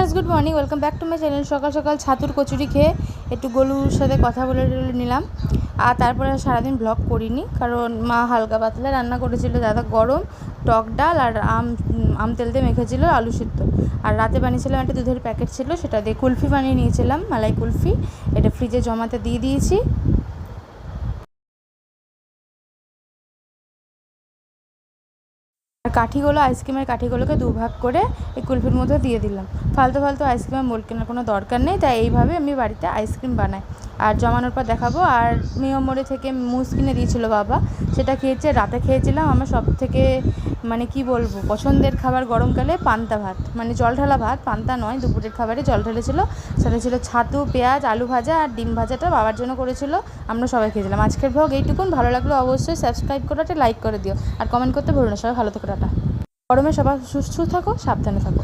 Viewers, good morning, welcome back to my channel. সকাল সকাল ছাতুর কচুরি খেয়ে একটু গলুর সাথে কথা বলে নিলাম। আর তারপরে সারাদিন ব্লগ করিনি, কারণ মা হালকা পাতলা রান্না করেছিল, দাদা গরম টক ডাল আর আম তেল দিয়ে মেখেছিল, আলু সিদ্ধ। আর রাতে বানিয়েছিলাম একটা দুধের প্যাকেট ছিল, সেটা দিয়ে কুলফি বানিয়ে নিয়েছিলাম, মালাই কুলফি। এটা ফ্রিজে জমাতে দিয়ে দিয়েছি। আর কাঠিগুলো, আইসক্রিমের কাঠিগুলোকে দুভাগ করে এই কুলফির মধ্যে দিয়ে দিলাম। ফালতু ফালতু আইসক্রিমের মোল্ড কেনার কোনো দরকার নেই, তাই এইভাবে আমি বাড়িতে আইসক্রিম বানাই। আর জমানোর পর দেখাবো। আর মেয়ো থেকে মুজ কিনে দিয়েছিল বাবা, সেটা খেয়েছে। রাতে খেয়েছিলাম আমার সব থেকে কি বলবো পছন্দের খাবার গরমকালে, পান্তা ভাত, জল ঢালা ভাত, পান্তা নয়। দুপুরের খাবারে জল ঢেলেছিল, সাথে ছিল ছাতু, পেঁয়াজ, আলু ভাজা আর ডিম ভাজাটা বাবার জন্য করেছিল, আমরা সবাই খেয়েছিলাম। আজকের ভ্লগ এইটুকুন। ভালো লাগলো অবশ্যই সাবস্ক্রাইব করে লাইক করে দিও, আর কমেন্ট করতে ভুলো না। সবাই ভালো থেকো, টাটা। গরমে সবাই সুস্থ থাকো, সাবধানে থাকো।